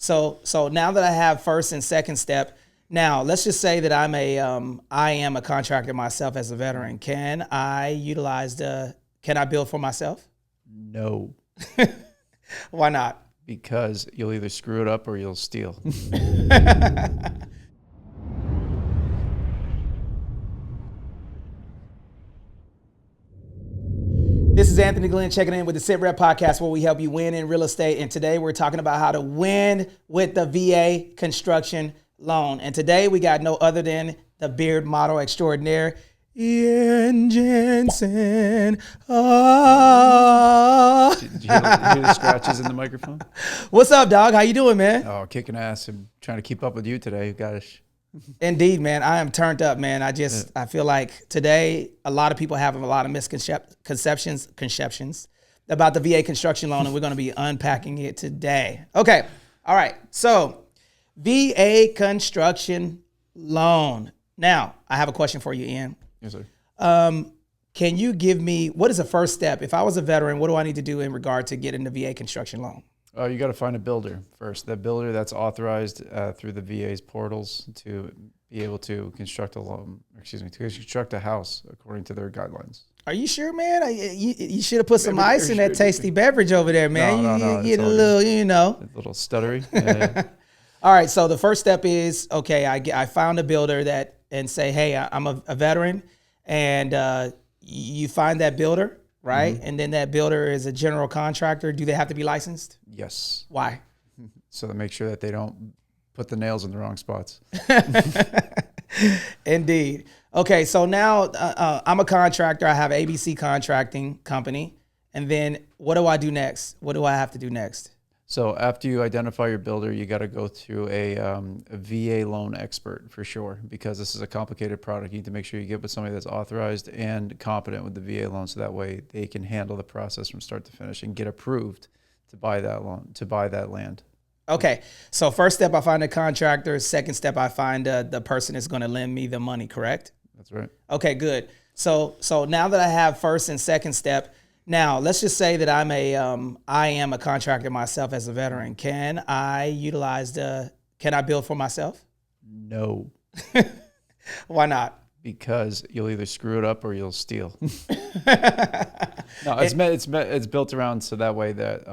So now that I have first and second step, now let's just say that I am a contractor myself as a veteran. Can I build for myself? No, Why not? because you'll either screw it up or you'll steal. This is Anthony Glenn checking in with the Sitrep podcast where we help you win in real estate. And today we're talking about how to win with the VA construction loan. And today we got no other than the beard model extraordinaire, Ian Jensen. Did you hear the scratches in the microphone? What's up, dog? How you doing, man? Oh, kicking ass. I'm trying to keep up with you today. Gosh. Indeed, man. I am turned up, man. I feel like today a lot of people have a lot of misconceptions about the VA construction loan, and we're going to be unpacking it today. Okay. All right. So VA construction loan. Now, I have a question for you, Ian. Yes, sir. Can you give me, what is the first step? If I was a veteran, what do I need to do in regard to getting the VA construction loan? You got to find a builder first. That builder that's authorized through the VA's portals to be able to construct to construct a house according to their guidelines. Are you sure, man? You should have put some ice in that tasty beverage over there, man. No. You get a little, A little stuttery. Yeah. All right. So the first step is, okay, I found a builder and say, hey, I'm a veteran, and you find that builder. Right? Mm-hmm. And then that builder is a general contractor. Do they have to be licensed? Yes. Why? So to make sure that they don't put the nails in the wrong spots. Indeed. Okay, so now I'm a contractor. I have ABC Contracting Company. And then what do I do next? What do I have to do next? So after you identify your builder, you got to go through a VA loan expert for sure, because this is a complicated product. You need to make sure you get with somebody that's authorized and competent with the VA loan, so that way they can handle the process from start to finish and get approved to buy that loan, to buy that land. Okay, so first step, I find a contractor. Second step, I find the person that's going to lend me the money, correct? That's right. Okay, good. So now that I have first and second step, now, let's just say that I am a contractor myself as a veteran. Can I build for myself? No. Why not? Because you'll either screw it up or you'll steal. No, it's built around so that way that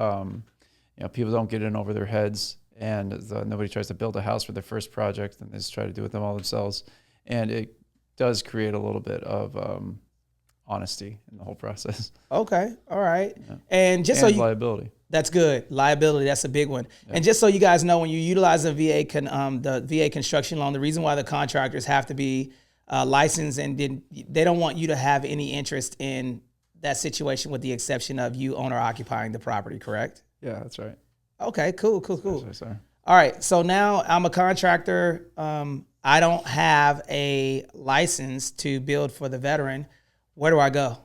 people don't get in over their heads, and nobody tries to build a house for their first project and they just try to do it them all themselves. And it does create a little bit of honesty in the whole process. Okay. All right. Yeah. And liability. That's good. Liability. That's a big one. Yeah. And just so you guys know, when you utilize the VA construction loan, the reason why the contractors have to be licensed, and they don't want you to have any interest in that situation, with the exception of you owner occupying the property. Correct? Yeah, that's right. Okay. Cool. That's right, All right. So now I'm a contractor. I don't have a license to build for the veteran. Where do I go?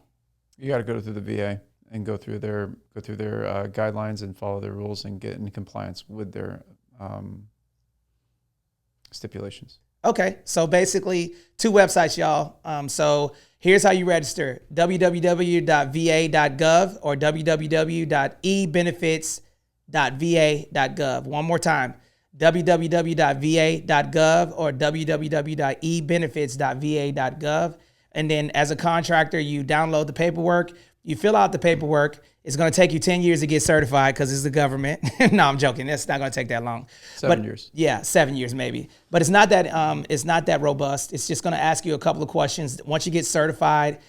You got to go through the VA and go through their guidelines and follow their rules and get in compliance with their stipulations. Okay, so basically 2 websites, y'all. So here's how you register: www.va.gov or www.ebenefits.va.gov. One more time: www.va.gov or www.ebenefits.va.gov. And then as a contractor, you download the paperwork, you fill out the paperwork. It's going to take you 10 years to get certified because it's the government. No, I'm joking. That's not going to take that long. 7 years. Yeah, 7 years maybe. But it's not that robust. It's just going to ask you a couple of questions. Once you get certified,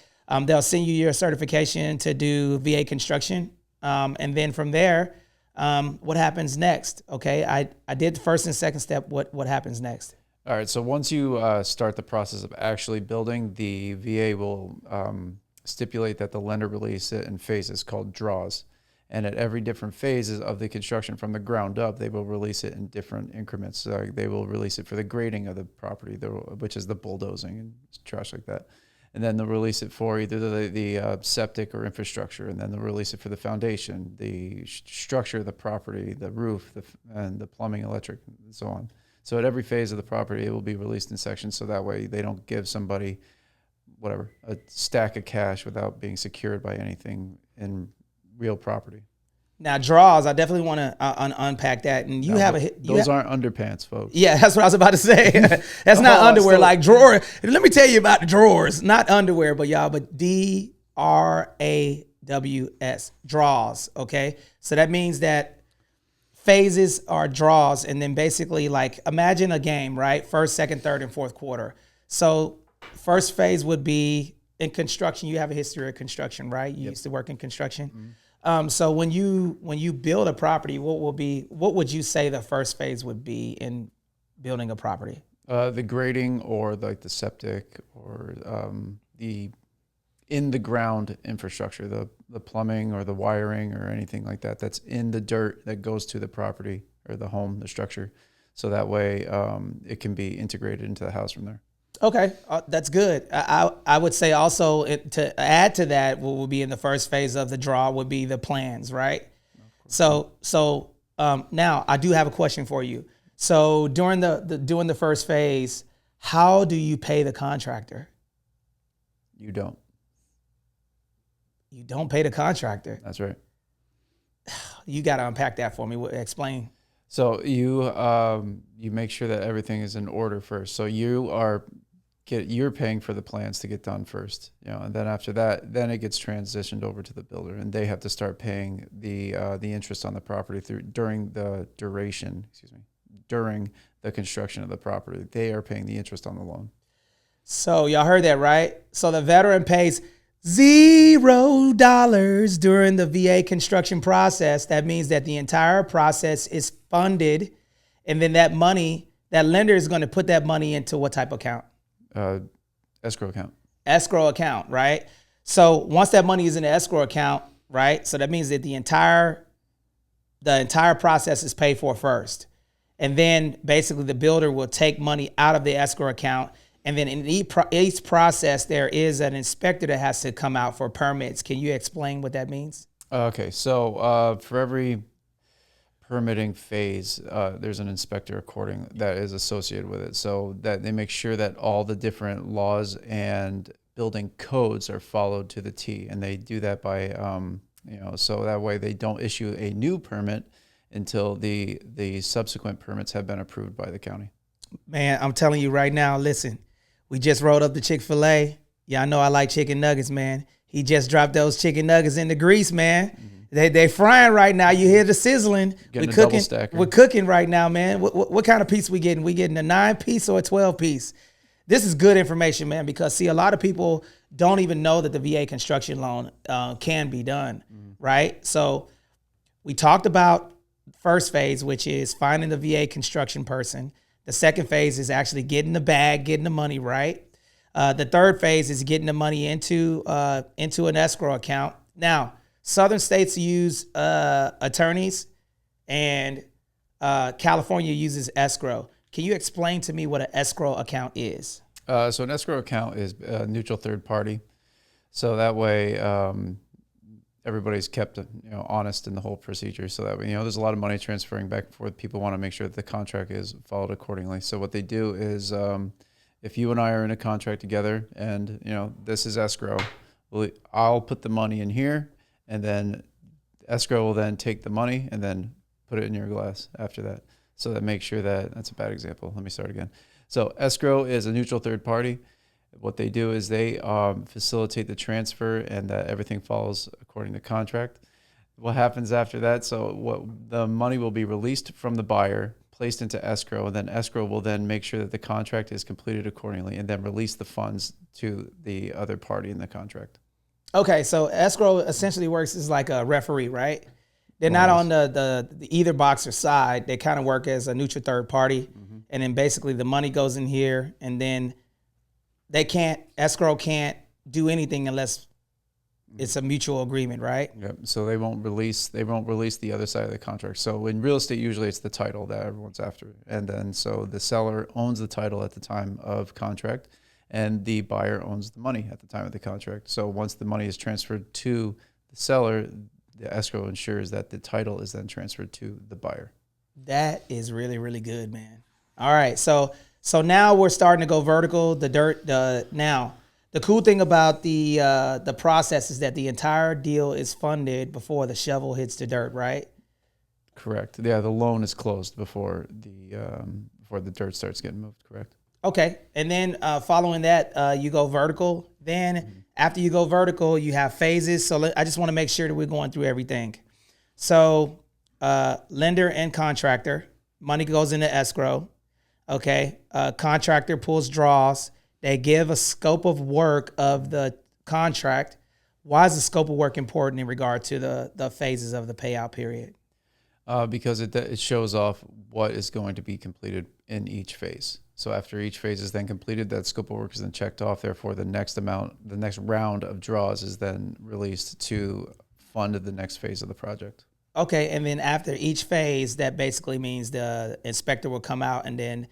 they'll send you your certification to do VA construction. And then from there, what happens next? Okay, I did the first and second step. What happens next? All right, so once you start the process of actually building, the VA will stipulate that the lender release it in phases called draws. And at every different phases of the construction from the ground up, they will release it in different increments. They will release it for the grading of the property, which is the bulldozing and trash like that. And then they'll release it for either the septic or infrastructure, and then they'll release it for the foundation, the structure of the property, the roof, and the plumbing, electric, and so on. So at every phase of the property, it will be released in sections, so that way they don't give somebody, a stack of cash without being secured by anything in real property. Now draws, I definitely want to unpack that. And you have a those aren't underpants, folks. Yeah, that's what I was about to say. That's not underwear, like drawer. Let me tell you about the drawers, not underwear, but y'all, but DRAWS, draws. Okay, so that means that phases are draws, and then basically, like, imagine a game, right? First, second, third, and fourth quarter. So first phase would be in construction. You have a history of construction, right? You used to work in construction. Mm-hmm. So when you build a property, what would you say the first phase would be in building a property? The grading, or like the septic, or the in the ground infrastructure, the plumbing or the wiring or anything like that that's in the dirt that goes to the property or the home, the structure. So that way it can be integrated into the house from there. Okay, that's good. I would say also to add to that, what would be in the first phase of the draw would be the plans, right? So now I do have a question for you. So during the first phase, how do you pay the contractor? You don't. You don't pay the contractor. That's right. You got to unpack that for me. Explain. So you make sure that everything is in order first. So you're paying for the plans to get done first, and then after that, then it gets transitioned over to the builder, and they have to start paying the interest on the property during the construction of the property. They are paying the interest on the loan. So y'all heard that, right? So the veteran pays $0 during the VA construction process. That means that the entire process is funded, and then that lender is going to put that money into what type of account? Escrow account. Escrow account, right? So once that money is in the escrow account, right? So that means that the entire process is paid for first. And then basically the builder will take money out of the escrow account. And then in each process, there is an inspector that has to come out for permits. Can you explain what that means? Okay, so for every permitting phase, there's an inspector that is associated with it, so that they make sure that all the different laws and building codes are followed to the T, and they do that by, so that way they don't issue a new permit until the subsequent permits have been approved by the county. Man, I'm telling you right now, listen, we just rolled up the Chick-fil-A. Yeah, I know I like chicken nuggets, man. He just dropped those chicken nuggets in the grease, man. Mm-hmm. They frying right now. You hear the sizzling. We're cooking right now, man. What kind of piece we getting? We getting a 9-piece or a 12-piece? This is good information, man, because see, a lot of people don't even know that the VA construction loan can be done, right? So we talked about first phase, which is finding the VA construction person. The second phase is actually getting the bag, getting the money, right? The third phase is getting the money into an escrow account. Now, Southern states use attorneys, and California uses escrow. Can you explain to me what an escrow account is? So an escrow account is a neutral third party. So that way everybody's kept honest in the whole procedure. So that way, there's a lot of money transferring back and forth. People want to make sure that the contract is followed accordingly. So what they do is if you and I are in a contract together and, this is escrow, I'll put the money in here, and then escrow will then take the money and then put it in your glass after that. So that makes sure that's a bad example. Let me start again. So escrow is a neutral third party. What they do is they facilitate the transfer and that everything follows according to contract. What happens after that? So the money will be released from the buyer, placed into escrow, and then escrow will then make sure that the contract is completed accordingly and then release the funds to the other party in the contract. Okay, so escrow essentially works as like a referee, right? They're not on the either boxer side. They kind of work as a neutral third party, and then basically the money goes in here, and then escrow can't do anything unless it's a mutual agreement, right? Yep. So they won't release the other side of the contract. So in real estate, usually it's the title that everyone's after, and then so the seller owns the title at the time of contract, and the buyer owns the money at the time of the contract. So once the money is transferred to the seller, the escrow ensures that the title is then transferred to the buyer. That is really, really good, man. All right, so now we're starting to go vertical. Now The cool thing about the process is that the entire deal is funded before the shovel hits the dirt, right? Correct. Yeah, the loan is closed before the dirt starts getting moved. Correct. Okay, and then following that, you go vertical. Then after you go vertical, you have phases. So I just want to make sure that we're going through everything. So lender and contractor, money goes into escrow. Okay, contractor pulls draws. They give a scope of work of the contract. Why is the scope of work important in regard to the phases of the payout period? Because it shows off what is going to be completed in each phase. So after each phase is then completed, that scope of work is then checked off. Therefore, the next round of draws is then released to fund the next phase of the project. Okay, and then after each phase, that basically means the inspector will come out and then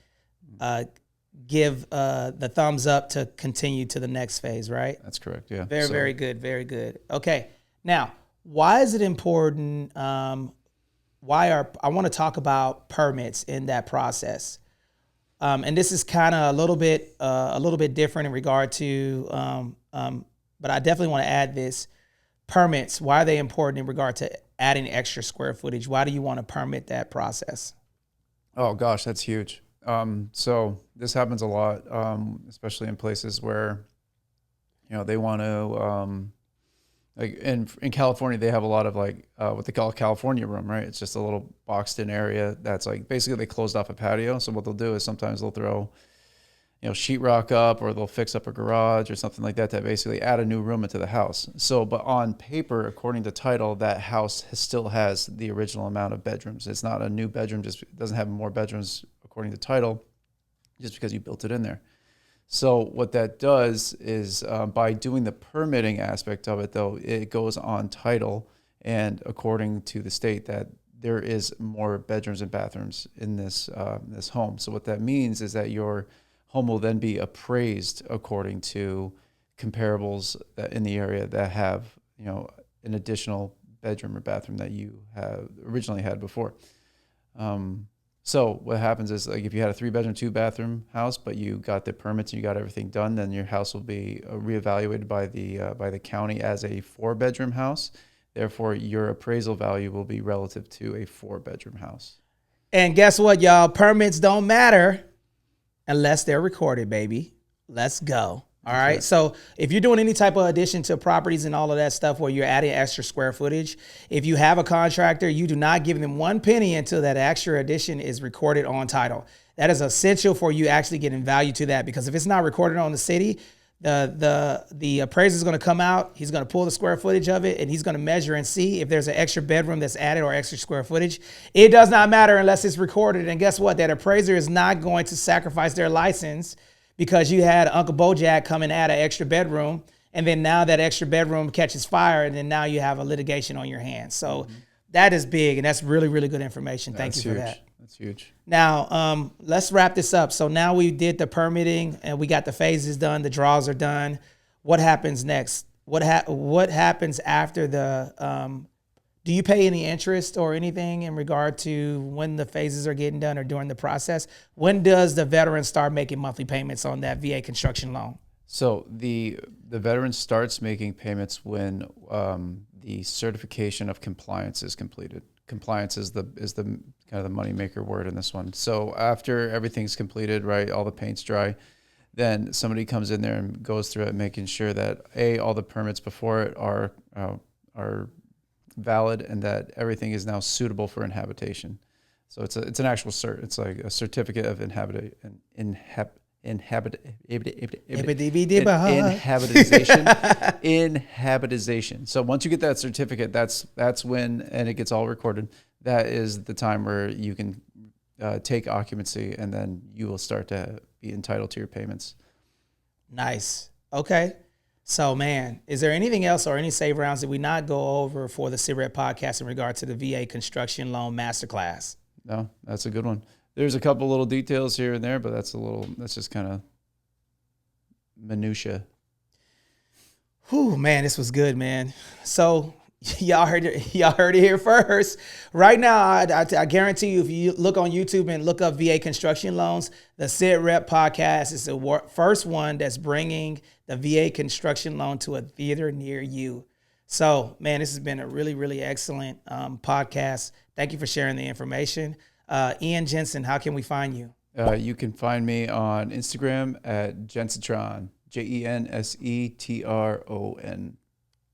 give the thumbs up to continue to the next phase, right? That's correct, yeah. Very good, very good. Okay, now, why is it important? I want to talk about permits in that process. And this is kind of a little bit different in regard to, but I definitely want to add this. Permits, why are they important in regard to adding extra square footage? Why do you want to permit that process? Oh gosh, that's huge. So this happens a lot, especially in places where, they want to, like in California, they have a lot of what they call a California room, right? It's just a little boxed in area that's like basically they closed off a patio. So what they'll do is sometimes they'll throw, sheetrock up, or they'll fix up a garage or something like that to basically add a new room into the house. So, but on paper, according to title, that house still has the original amount of bedrooms. It's not a new bedroom, just it doesn't have more bedrooms according to title, just because you built it in there. So what that does is by doing the permitting aspect of it, though, it goes on title, and according to the state, that there is more bedrooms and bathrooms in this home. So what that means is that your home will then be appraised according to comparables in the area that have an additional bedroom or bathroom that you have originally had before. So what happens is, like, if you had a 3-bedroom, 2-bathroom house, but you got the permits and you got everything done, then your house will be reevaluated by the county as a 4-bedroom house. Therefore, your appraisal value will be relative to a 4-bedroom house. And guess what, y'all? Permits don't matter unless they're recorded, baby. Let's go. All right. Right. So if you're doing any type of addition to properties and all of that stuff where you're adding extra square footage, if you have a contractor, you do not give them 1 penny until that extra addition is recorded on title. That is essential for you actually getting value to that, because if it's not recorded on the city, the appraiser is going to come out, he's going to pull the square footage of it, and he's going to measure and see if there's an extra bedroom that's added or extra square footage. It does not matter unless it's recorded. And guess what? That appraiser is not going to sacrifice their license because you had Uncle Bojack come and add an extra bedroom, and then now that extra bedroom catches fire, and then now you have a litigation on your hands. So that is big, and that's really, really good information. Thank you for that. That's huge. Now, let's wrap this up. So now we did the permitting, and we got the phases done. The draws are done. What happens next? What happens after the? Do you pay any interest or anything in regard to when the phases are getting done or during the process? When does the veteran start making monthly payments on that VA construction loan? So the veteran starts making payments when the certification of compliance is completed. Compliance is the kind of the moneymaker word in this one. So after everything's completed, right, all the paint's dry, then somebody comes in there and goes through it, making sure that all the permits before it are valid, and that everything is now suitable for inhabitation. So it's an actual cert. It's like a certificate of inhabitation. So once you get that certificate, that's when, and it gets all recorded, that is the time where you can take occupancy, and then you will start to be entitled to your payments. Nice. Okay. So, man, is there anything else or any save rounds that we not go over for the Sitrep podcast in regard to the VA construction loan masterclass? No, that's a good one. There's a couple little details here and there, but that's just kind of minutia. Whew, man, this was good, man. So Y'all heard it here first. Right now, I guarantee you, if you look on YouTube and look up VA construction loans, the Sitrep podcast is the first one that's bringing the VA construction loan to a theater near you. So, man, this has been a really, really excellent podcast. Thank you for sharing the information. Ian Jensen, how can we find you? You can find me on Instagram at Jensitron, Jensetron.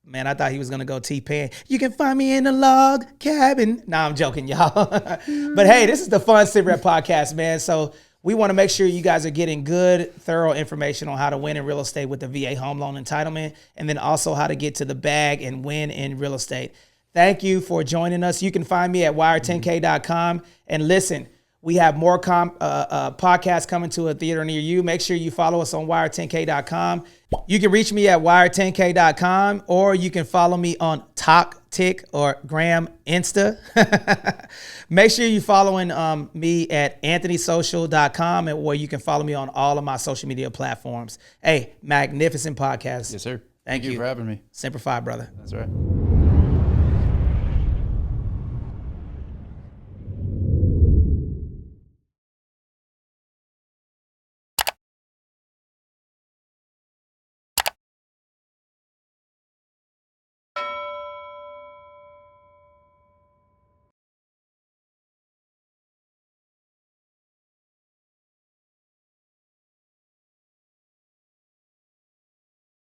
Man, I thought he was going to go T-Pan. You can find me in a log cabin. Nah, I'm joking, y'all. But hey, this is the Fun Sitrep podcast, man. So we want to make sure you guys are getting good, thorough information on how to win in real estate with the VA home loan entitlement, and then also how to get to the bag and win in real estate. Thank you for joining us. You can find me at wire10k.com. And listen, we have more podcasts coming to a theater near you. Make sure you follow us on wire10k.com. You can reach me at wire10k.com, or you can follow me on Tick or Gram Insta. Make sure you're following me at anthonysocial.com, and where you can follow me on all of my social media platforms. Hey, magnificent podcast. Yes, sir. Thank you for having me. Semper Fi, brother. That's right.